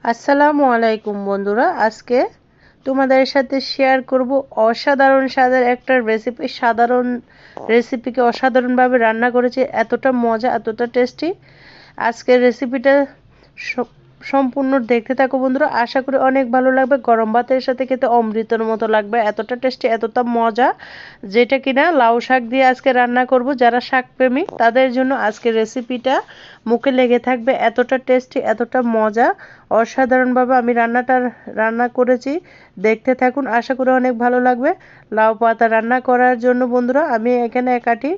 আসসালামু আলাইকুম বন্ধুরা, আজকে তোমাদের সাথে শেয়ার করব অসাধারণ স্বাদের একটা রেসিপি। সাধারণ রেসিপিকে অসাধারণভাবে রান্না করেছি, এতটা মজা, এতটা টেস্টি। আজকের রেসিপিটা সম্পূর্ণ দেখতে থাকো বন্ধুরা, আশা করি অনেক ভালো লাগবে। গরম ভাতের সাথে খেতে অমৃতের মতো লাগবে, এতটা টেস্টি, এতটা মজা। যেটা কিনা লাউ শাক দিয়ে আজকে রান্না করব। যারা শাক প্রেমী তাদের জন্য আজকের রেসিপিটা মুখে লেগে থাকবে, এতটা টেস্টি, এতটা মজা। অসাধারণভাবে আমি রান্না করেছি, দেখতে থাকুন, আশা করি অনেক ভালো লাগবে। লাউ পাতা রান্না করার জন্য বন্ধুরা আমি এখানে একাটি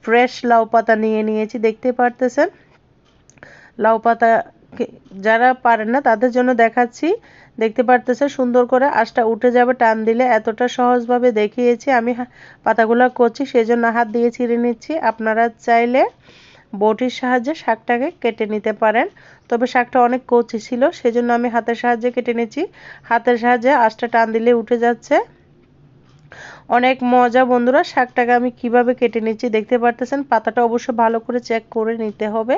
ফ্রেশ লাউ পাতা নিয়ে নিয়েছি, দেখতে পারতেছেন। লাউ পাতা যারা পারেন না তাদের জন্য দেখাচ্ছি, দেখতে পারতেছে সুন্দর করে আঁশটা উঠে যাবে টান দিলে, এতটা সহজভাবে দেখিয়েছি আমি। পাতাগুলো করছি সেজন্য হাত দিয়ে ছিঁড়ে নিচ্ছি। আপনারা চাইলে বটির সাহায্যে শাকটাকে কেটে নিতে পারেন, তবে শাকটা অনেক কচি ছিল সেজন্য আমি হাতের সাহায্যে কেটে নিচ্ছি। হাতের সাহায্যে আঁশটা টান দিলে উঠে যাচ্ছে, অনেক মজা বন্ধুরা। শাকটাকে আমি কিভাবে কেটে নিচ্ছি দেখতে পারতেছেন। পাতাটা অবশ্য ভালো করে চেক করে নিতে হবে,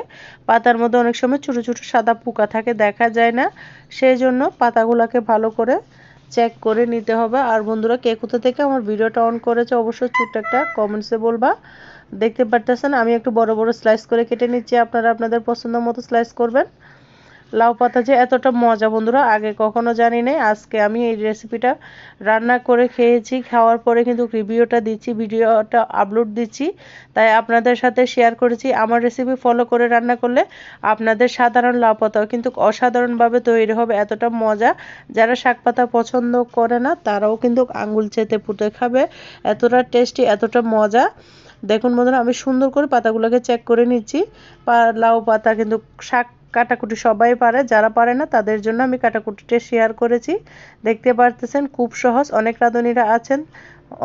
পাতার মধ্যে অনেক সময় ছোট ছোট সাদা পোকা থাকে, দেখা যায় না, সেই জন্য পাতাগুলোকে ভালো করে চেক করে নিতে হবে। আর বন্ধুরা, কে কোথা থেকে আমার ভিডিওটা অন করেছে অবশ্যই ছোট্ট একটা কমেন্টসে বলবা। দেখতে পারতেছেন আমি একটু বড় বড় স্লাইস করে কেটে নিচ্ছি, আপনারা আপনাদের পছন্দ মতো স্লাইস করবেন। লাউ পাতা যে এতটা মজা বন্ধুরা আগে কখনো জানি নাই, আজকে আমি এই রেসিপিটা রান্না করে খেয়েছি, খাওয়ার পরে কিন্তু রিভিউটা দিচ্ছি, ভিডিওটা আপলোড দিচ্ছি, তাই আপনাদের সাথে শেয়ার করেছি। আমার রেসিপি ফলো করে রান্না করলে আপনাদের সাধারণ লাউ পাতাও কিন্তু অসাধারণভাবে তৈরি হবে, এতটা মজা। যারা শাক পাতা পছন্দ করে না তারাও কিন্তু আঙ্গুল চেটে পুঁতে খাবে, এতটা টেস্টি, এতটা মজা। দেখুন বন্ধুরা, আমি সুন্দর করে পাতাগুলোকে চেক করে নিচ্ছি। লাউ পাতা কিন্তু শাক কাটাকুটি সবাই পারে, যারা পারে না তাদের জন্য আমি কাটাকুটিটা শেয়ার করেছি। দেখতে পারতেছেন খুব সহজ, অনেক রাঁধুনিরা আছেন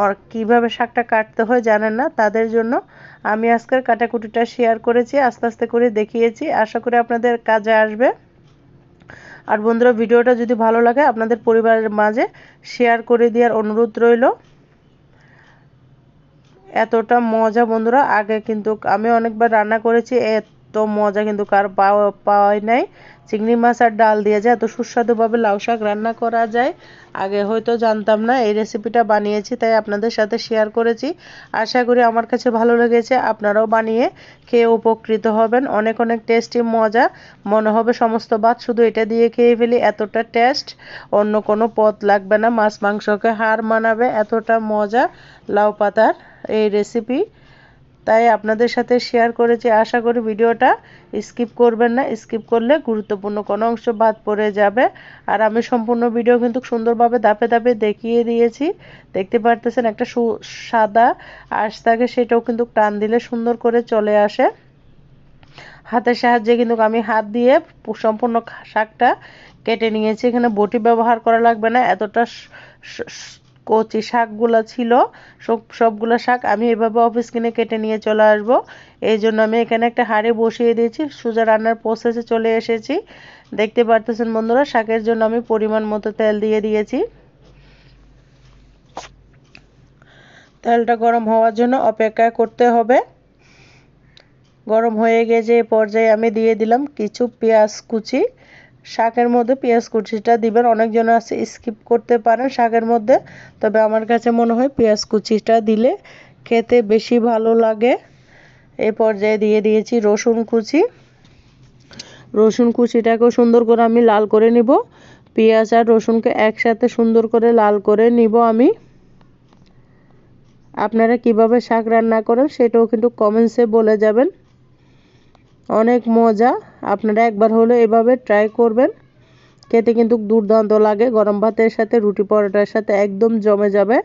আর কিভাবে শাকটা কাটতে হয় জানেন না, তাদের জন্য আমি আজকের কাটাকুটিটা শেয়ার করেছি, আস্তে আস্তে করে দেখিয়েছি, আশা করি আপনাদের কাজে আসবে। আর বন্ধুরা, ভিডিওটা যদি ভালো লাগে আপনাদের পরিবারের মাঝে শেয়ার করে দেওয়ার অনুরোধ রইল। এতটা মজা বন্ধুরা আগে কিন্তু আমি অনেকবার রান্না করেছি, এত মজা কিন্তু কার পাওয়াই নাই। চিংড়ি মাছ আর ডাল দিয়ে যায় এত সুস্বাদুভাবে লাউ শাক রান্না করা যায়, আগে হয়তো জানতাম না। এই রেসিপিটা বানিয়েছি তাই আপনাদের সাথে শেয়ার করেছি, আশা করি আমার কাছে ভালো লেগেছে, আপনারাও বানিয়ে খেয়ে উপকৃত হবেন। অনেক অনেক টেস্টি মজা, মনে হবে সমস্ত ভাত শুধু এটা দিয়ে খেয়ে ফেলি, এতটা টেস্ট, অন্য কোনো পদ লাগবে না, মাছ মাংসকে হার মানাবে, এতটা মজা লাউ পাতার এই রেসিপি। তাই আপনাদের সাথে শেয়ার করেছি, আশা করি ভিডিওটা স্কিপ করবেন না, স্কিপ করলে গুরুত্বপূর্ণ কোনো অংশ বাদ পড়ে যাবে। আর আমি সম্পূর্ণ ভিডিও কিন্তু সুন্দরভাবে ধাপে ধাপে দেখিয়ে দিয়েছি, দেখতে পারতেছেন একটা সাদা আঁশ থাকে, সেটাও কিন্তু টান দিলে সুন্দর করে চলে আসে। হাতের সাহায্যে কিন্তু আমি হাত দিয়ে সম্পূর্ণ শাকটা কেটে নিয়েছি, এখানে বটি ব্যবহার করা লাগবে না, এতটা কচি শাকগুলো ছিল। সবগুলো শাক আমি এভাবে অফিস কিনে কেটে নিয়ে চলে আসব, এই জন্য আমি এখানে একটা হাঁড়ি বসিয়ে দিয়েছি, সোজা রান্নার প্রসেসে চলে এসেছি। দেখতে পারতেছেন বন্ধুরা, শাকের জন্য আমি পরিমাণ মতো তেল দিয়ে দিয়েছি। তেলটা গরম হওয়ার জন্য অপেক্ষা করতে হবে। গরম হয়ে গেছে এই পর্যায়ে আমি দিয়ে দিলাম কিছু পেঁয়াজ কুচি। শাকের মধ্যে পেঁয়াজ কুচিটা দিবেন, অনেকজন আছে স্কিপ করতে পারেন শাকের মধ্যে, তবে আমার কাছে মনে হয় পেঁয়াজ কুচিটা দিলে খেতে বেশি ভালো লাগে। এই পর্যায়ে দিয়ে দিয়েছি রসুন কুচি। রসুন কুচিটাকেও সুন্দর করে আমি লাল করে নিব, পেঁয়াজ আর রসুনকে একসাথে সুন্দর করে লাল করে নিব আমি। আপনারা কিভাবে শাক রান্না করেন সেটাও কিন্তু কমেন্টসে বলে যাবেন, অনেক মজা। আপনারা একবার হলে এভাবে ট্রাই করবেন, খেতে কিন্তু দুর্দান্ত লাগে, গরম ভাতের সাথে রুটি পরোটার সাথে একদম জমে যাবে,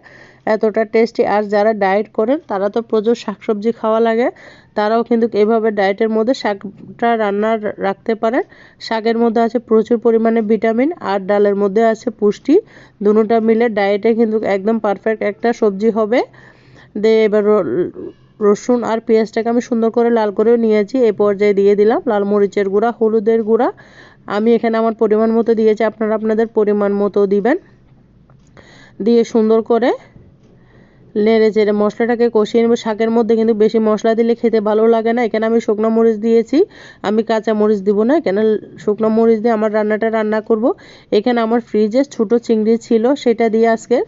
এতটা টেস্টি। আর যারা ডায়েট করেন তারা তো প্রচুর শাকসবজি খাওয়া লাগে, তারাও কিন্তু এভাবে ডায়েটের মধ্যে শাকটা রান্না রাখতে পারেন। শাকের মধ্যে আছে প্রচুর পরিমাণে ভিটামিন আর ডালের মধ্যে আছে পুষ্টি, দুটোটা মিলে ডায়েটে কিন্তু একদম পারফেক্ট একটা সবজি হবে। এবার রসুন আর পেঁয়াজটাকে আমি সুন্দর করে লাল করে নিয়েছি, এই পর্যায়ে দিয়ে দিলাম লাল মরিচের গুঁড়া, হলুদের গুঁড়া, আমি এখানে আমার পরিমাণ মতো দিয়েছি, আপনারা আপনাদের পরিমাণ মতো দিবেন। দিয়ে সুন্দর করে নেড়ে চেড়ে মশলাটাকে কষিয়ে নেব। শাকের মধ্যে কিন্তু বেশি মশলা দিলে খেতে ভালো লাগে না। এখানে আমি শুকনো মরিচ দিয়েছি, আমি কাঁচা মরিচ দিব না। এখানে শুকনো মরিচ দিয়ে আমার রান্নাটা রান্না করব। এখানে আমার ফ্রিজে ছোট চিংড়ি ছিল, সেটা দিয়ে আজকে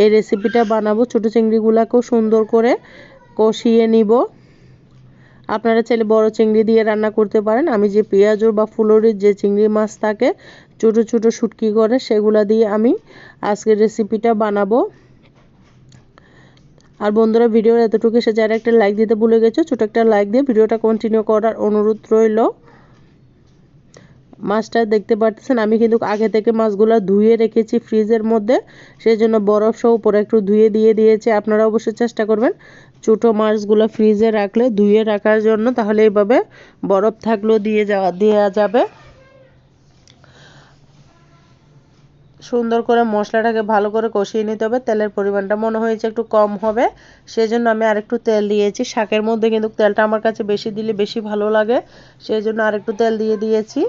এই রেসিপিটা বানাবো। ছোট চিংড়িগুলোকেও সুন্দর করে কষিয়ে নিব। আপনারা চাইলে বড় চিংড়ি দিয়ে রান্না করতে পারেন। আমি যে পেঁয়াজুর বা ফুলরির যে চিংড়ি মাছ থাকে ছোট ছোট শুটকি করে, সেগুলা দিয়ে আমি আজকের রেসিপিটা বানাবো। আর বন্ধুরা, ভিডিওর এতটুকু এসে যারা একটা লাইক দিতে ভুলে গেছো, ছোট একটা লাইক দিয়ে ভিডিওটা কন্টিনিউ করার অনুরোধ রইল। মাছটা দেখতে পাচ্ছেন আমি কিন্তু আগে থেকে মাছগুলো ধুয়ে রেখেছি ফ্রিজের মধ্যে, সেই জন্য বরফ সহ উপরে একটু ধুয়ে দিয়ে দিয়েছি। আপনারা অবশ্যই চেষ্টা করবেন ছোটো মাছগুলো ফ্রিজে রাখলে ধুয়ে রাখার জন্য, তাহলে এইভাবে বরফ থাকলেও দেওয়া যাবে। সুন্দর করে মশলাটাকে ভালো করে কষিয়ে নিতে হবে। তেলের পরিমাণটা মনে হয়েছে একটু কম হবে, সেজন্য আমি আরেকটু তেল দিয়েছি। শাকের মধ্যে কিন্তু তেলটা আমার কাছে বেশি দিলে বেশি ভালো লাগে, সেই জন্য আরেকটু তেল দিয়ে দিয়েছি।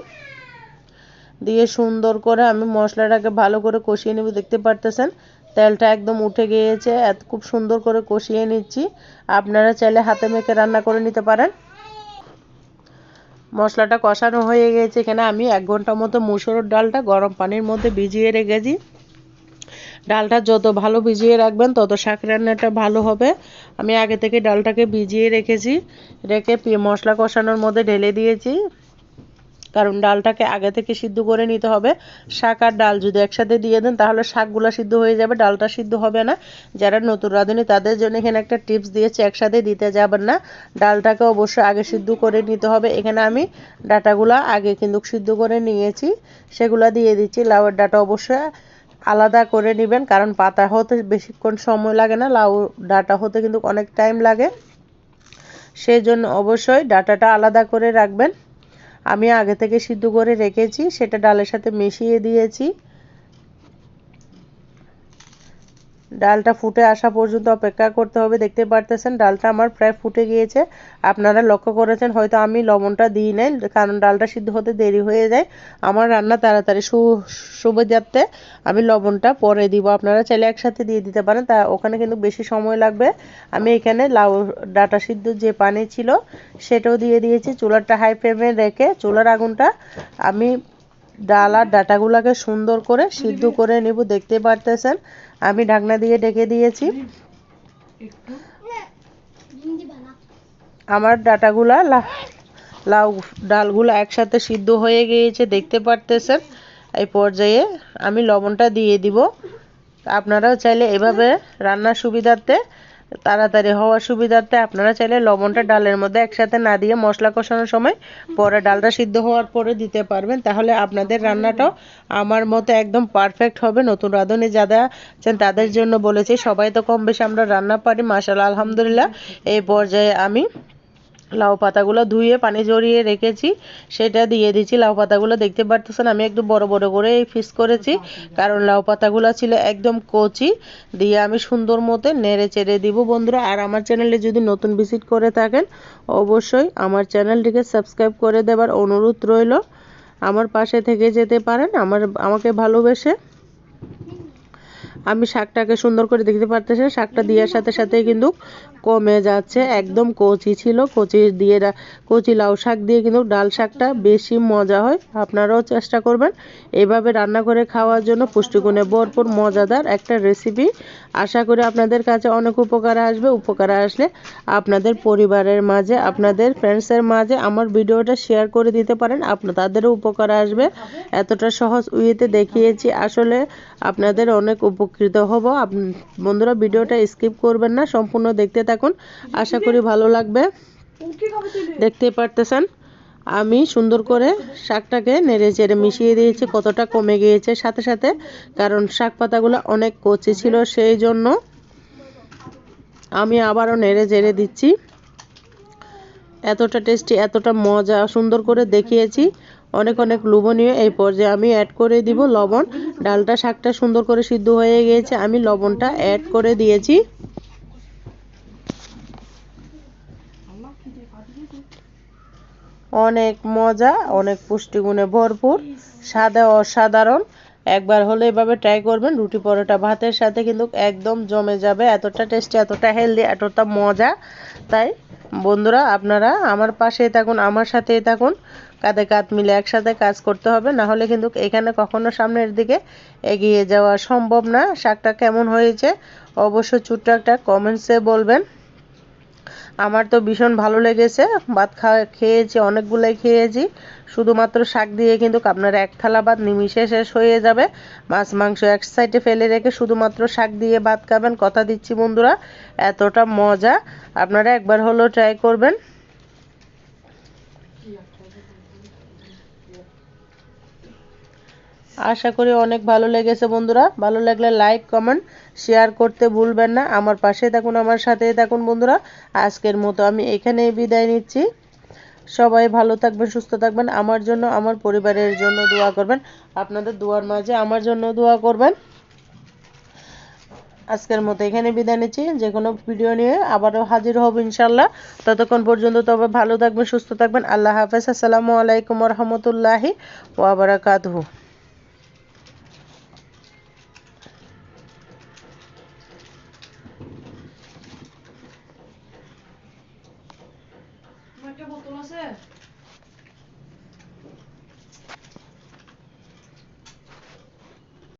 দিয়ে সুন্দর করে আমি মশলাটাকে ভালো করে কষিয়ে নেব। দেখতে পারতেছেন তেলটা একদম উঠে গিয়েছে, খুব সুন্দর করে কষিয়ে নিচ্ছি। আপনারা চাইলে হাতে মেখে রান্না করে নিতে পারেন। মশলাটা কষানো হয়ে গেছে। এখানে আমি 1 ঘন্টা মতো মুসুরের ডালটা গরম পানির মধ্যে ভিজিয়ে রেখেছি। ডালটা যত ভালো ভিজিয়ে রাখবেন তত শাক রান্নাটা ভালো হবে। আমি আগে থেকে ডালটাকে ভিজিয়ে রেখেছি, রেখে মশলা কষানোর মধ্যে ঢেলে দিয়েছি, কারণ ডালটাকে আগে থেকে সিদ্ধ করে নিতে হবে। শাক আর ডাল যদি একসাথে দিয়ে দেন তাহলে শাকগুলো সিদ্ধ হয়ে যাবে, ডালটা সিদ্ধ হবে না। যারা নতুন রাঁধুনি তাদের জন্য এখানে একটা টিপস দিয়েছি, একসাথে দিতে যাবেন না, ডালটাকে অবশ্যই আগে সিদ্ধ করে নিতে হবে। এখানে আমি ডাটাগুলো আগে কিন্তু সিদ্ধ করে নিয়েছি, সেগুলো দিয়ে দিচ্ছি। লাউয়ের ডাটা অবশ্যই আলাদা করে নেবেন, কারণ পাতা হতে বেশিক্ষণ সময় লাগে না, লাউ ডাটা হতে কিন্তু অনেক টাইম লাগে, সেই জন্য অবশ্যই ডাটাটা আলাদা করে রাখবেন। আমি আগে থেকে সিদ্ধ করে রেখেছি, সেটা ডালের সাথে মিশিয়ে দিয়েছি। ডালটা ফুটে আসা পর্যন্ত অপেক্ষা করতে হবে। দেখতে পারতেছেন ডালটা আমার প্রায় ফুটে গিয়েছে। আপনারা লক্ষ্য করেছেন হয়তো আমি লবণটা দিই নাই, কারণ ডালটা সিদ্ধ হতে দেরি হয়ে যায়। আমার রান্না তাড়াতাড়ি সুবিধার্থে আমি লবণটা পরে দিব। আপনারা চাইলে একসাথে দিয়ে দিতে পারেন, তা ওখানে কিন্তু বেশি সময় লাগবে। আমি এখানে লাউ ডাটা সিদ্ধ যে পানি ছিল সেটাও দিয়ে দিয়েছি। চুলাটা হাই ফ্লেমে রেখে চুলার আগুনটা আমি ডাল আর ডাটাগুলোকে সুন্দর করে সিদ্ধ করে নেব। দেখতে পারতেছেন আমি ঢাকনা দিয়ে ঢেকে দিয়েছি। আমার ডাটাগুলা লাউ ডালগুলো একসাথে সিদ্ধ হয়ে গিয়েছে, দেখতে পারতেছেন। এই পর্যায়ে আমি লবণটা দিয়ে দিব। আপনারাও চাইলে এভাবে রান্নার সুবিধার্থে, তাড়াতাড়ি হওয়ার সুবিধার্থে আপনারা চাইলে লবণটা ডালের মধ্যে একসাথে না দিয়ে মশলা কষানোর সময় পরে ডালটা সিদ্ধ হওয়ার পরে দিতে পারবেন, তাহলে আপনাদের রান্নাটাও আমার মতো একদম পারফেক্ট হবে। নতুন রাঁধুনি যারা আছেন তাদের জন্য বলেছি, সবাই তো কম বেশি আমরা রান্না পারি মাশাআল্লাহ আলহামদুলিল্লাহ। এই পর্যায়ে আমি লাউ পাতাগুলো ধুয়ে পানি ঝরিয়ে রেখেছি, সেটা দিয়ে দিচ্ছি। লাউ পাতাগুলো দেখতে পারতেছেন আমি একটু বড় বড় করে পিস করেছি, কারণ লাউ পাতাগুলো ছিল একদম কচি। দিয়ে আমি সুন্দর মতো নেড়ে চেড়ে দিব বন্ধুরা। আর আমার চ্যানেলে যদি নতুন ভিজিট করে থাকেন অবশ্যই আমার চ্যানেলটিকে সাবস্ক্রাইব করে দেবার অনুরোধ রইল। আমার পাশে থেকে যেতে পারেন আমাকে ভালোবেসে। আমি শাকটাকে সুন্দর করে দেখতে পারতেছি, শাকটা দেওয়ার সাথে সাথে কিন্তু কমে যাচ্ছে, একদম কচি ছিল। কচি লাউ শাক দিয়ে কিন্তু ডাল শাকটা বেশি মজা হয়। আপনারাও চেষ্টা করবেন এইভাবে রান্না করে খাওয়ার জন্য। পুষ্টিগুণে ভরপুর মজাদার একটা রেসিপি, আশা করি আপনাদের কাছে অনেক উপকার আসবে। উপকার আসলে আপনাদের পরিবারের মাঝে, আপনাদের ফ্রেন্ডসের মাঝে আমার ভিডিওটা শেয়ার করে দিতে পারেন, তাদেরও উপকার আসবে। এতটা সহজ ওয়েতে দেখিয়েছি, আসলে আপনাদের অনেক উপকৃত হব। বন্ধুরা ভিডিওটা স্কিপ করবেন না, সম্পূর্ণ দেখতে থাকুন, আশা করি ভালো লাগবে। দেখতে পারতেছেন আমি সুন্দর করে শাকটাকে নেড়ে চেড়ে মিশিয়ে দিয়েছি, কতটা কমে গিয়েছে সাথে সাথে, কারণ শাক পাতাগুলো অনেক কচি ছিল, সেই জন্য আমি আবারও নেড়ে চেড়ে দিচ্ছি। এতটা টেস্টি, এতটা মজা সুন্দর করে দেখিয়েছি, অনেক অনেক লোভনীয়। এই পর্যায়ে আমি অ্যাড করে দিব লবণ। ডালটা শাকটা সুন্দর করে সিদ্ধ হয়ে গিয়েছে, আমি লবণটা অ্যাড করে দিয়েছি। অনেক মজা, অনেক পুষ্টিগুণে ভরপুর, স্বাদে অসাধারণ একবার হলে এভাবে ট্রাই করবেন। রুটি পরোটা ভাতের সাথে কিন্তু একদম জমে যাবে, এতটা টেস্টি, এতটা হেলদি, এতটা মজা। তাই বন্ধুরা আপনারা আমার পাশেই থাকুন, আমার সাথেই থাকুন, কাঁধে কাঁধ মিলে একসাথে কাজ করতে হবে, না হলে কিন্তু এখানে কখনো সামনের দিকে এগিয়ে যাওয়া সম্ভব না। শাকটা কেমন হয়েছে অবশ্যই ছোট্ট একটা কমেন্টসে বলবেন। আমার তো ভীষণ ভালো লেগেছে, ভাত খেয়েছি, অনেকগুলাই খেয়েছি। শুধুমাত্র শাক দিয়ে কিন্তু আপনার এক থালা ভাত নিমিষে শেষ হয়ে যাবে। মাছ মাংস এক সাইডে ফেলে রেখে শুধুমাত্র শাক দিয়ে ভাত খাবেন, কথা দিচ্ছি বন্ধুরা এতটা মজা। আপনারা একবার হলেও ট্রাই করবেন। আশা করি অনেক ভালো লেগেছে বন্ধুরা। ভালো লাগলে লাইক কমেন্ট শেয়ার করতে ভুলবেন না। আমার পাশে থাকুন, আমার সাথেই থাকুন বন্ধুরা। আজকের মতো আমি এখানেই বিদায় নিচ্ছি। সবাই ভালো থাকবেন, সুস্থ থাকবেন, আমার জন্য আমার পরিবারের জন্য দোয়া করবেন। আপনাদের দোয়ার মাঝে আমার জন্য দোয়া করবেন। আজকের মতো এখানে বিদায় নিচ্ছি। যে কোনো ভিডিও নিয়ে আবারও হাজির হব ইনশাল্লাহ। ততক্ষণ পর্যন্ত তবে ভালো থাকবেন, সুস্থ থাকবেন। আল্লাহ হাফেজ। আসসালামু আলাইকুম রহমতুল্লাহি ওয়া বারাকাতুহু। একটা বোতল আছে।